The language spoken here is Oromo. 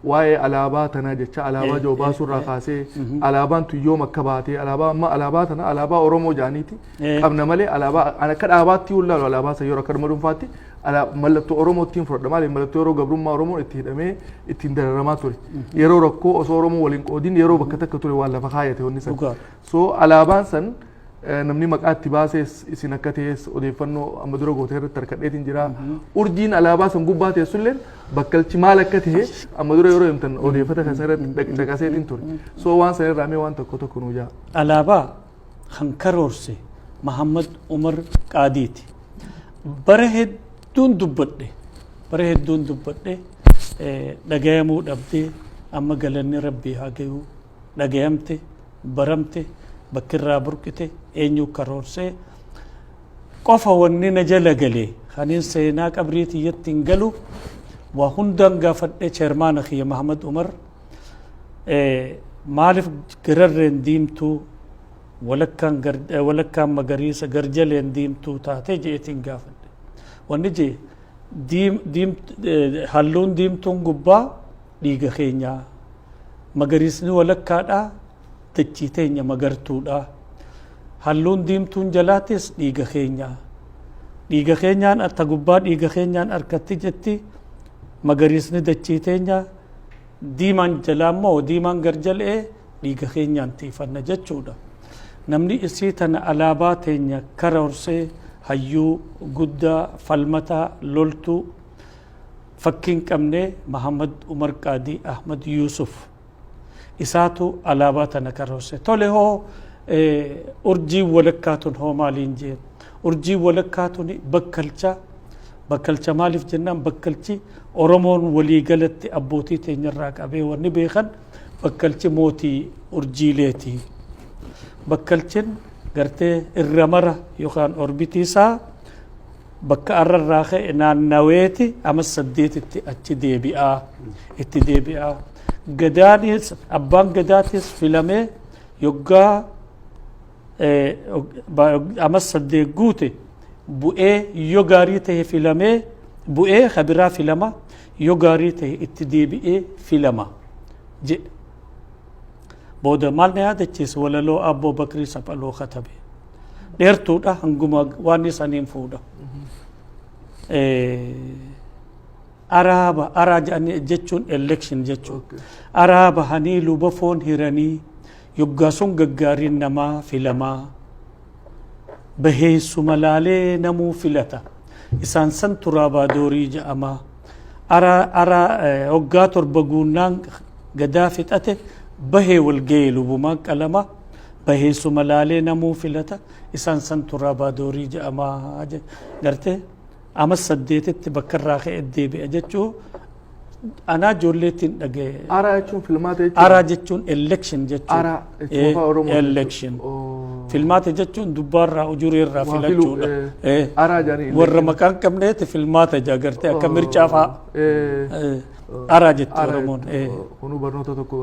واي alaabaa jecha alaabaa joo baasuu irraa kaasee alaabaan tu yoo makka baatee alaabaa tana alaabaa Oromoo jaaniiti qabna malee alaabaa ana ka dhaabaatti ulaalu alaabaa sa yeroo kadma dhuunfaatti mallattoo Oromootiin fudhadha malee mallattoo yeroo gabrummaa Oromoo itti hidhamee ittiin dararamaa ture yeroo rakkoo osoo Oromoo waliin qoodin yeroo bakka takka ture waan lafa kaayate wanni san so alaabaan san namni maqaatti baasees isin akka ta'es odeeffannoo amma dura gootee irratti harkadheetiin jira urjiin alaabaa san gubbaa teessulleen bakkalchi maal akka ta'e amma dura yeroo himtan odeeffata kan irratti dhaqaseetiin ture so waan san irraa mee waan tokko nuu jaa alaabaa kan karoorse Muhammad Umar Qaadiiti bara hedduun dubbadhe dhagayamuu dhabdee amma galanni rabbii haa gayu dhagayamte baramte bakkirraa burqite eenyu karoorse qofa wanni na jala galee kaniin seenaa qabriiti yettiin galu waa hundaan gaafadhe chairman akhiya Muhammad Umar maalif gararreen diimtuu walakkaan magariisa garjaleen diimtuu taate jeetiin gaafadhe wanni jee halluun diimtuun gubbaa dhiiga keenyaa magariisni walakkaadhaa dachii teenya magartuudha halluun diimtuun jalaatis dhiiga keenyaan atta gubbaa dhiiga keenyaan arkatti jetti magariisni dachii teenya diimaan jalaa diimaan garjalee dhiiga keenyaan tiifanna jechuudha namni isii tana alaabaa teenya karoorsee hayyuu guddaa falmataa loltuu fakkiin qabne Muhammad Umar Qaadii Ahmad Yusuf isaatu alaabaa tana karoorse tole hoo urjii walakkaatun hoo maaliin jeen urjii walakkaatun bakkalcha maaliif jennaan bakkalchi Oromoon walii galatti abbootii teenyarraa qabee wanni beekan bakkalchi mootii urjiileeti bakkalchin gartee irra mara yookaan orbitiisaa bakka arrarraa ka'e naannaweeti ama 8 achi deebi'aa gadaanis abbaan gadaatis filamee yoggaa ama 8 guute bu'ee yoo gaarii ta'e filamee bu'ee khabiraa filama yoo gaarii ta'e itti deebi'ee filama jedhe booda maal na yaadachiisa walaloo Abboo Bakrii Saphaloo katabe dheertuudha hanguma waan isaniin fuudha Araaba jechuun election jechuun Araaba hani luba foon hiranii yoggaa sun gaggaariin namaa filamaa baheessu malaalee namuu filata isaan san turaabaa doorii ja'amaa hoggaa torba guunnaan gadaa fixate bahee walga'ee lubumaan qalama baheessu malaalee namuu filata isaan san turaabaa doorii ja'amaa gartee ama 8tti bakkarraa ka'e deebi'a jechuu anaa ijoolleettiin dhaga'e araa jechuun election jechuun election filmaata jechuun dubbaarraa ujureerraa filachuudha warra maqaan qabneeti filmaata jaagartee akka mircaa fa'aa araa jettu Oromoon kunu barnoota tokko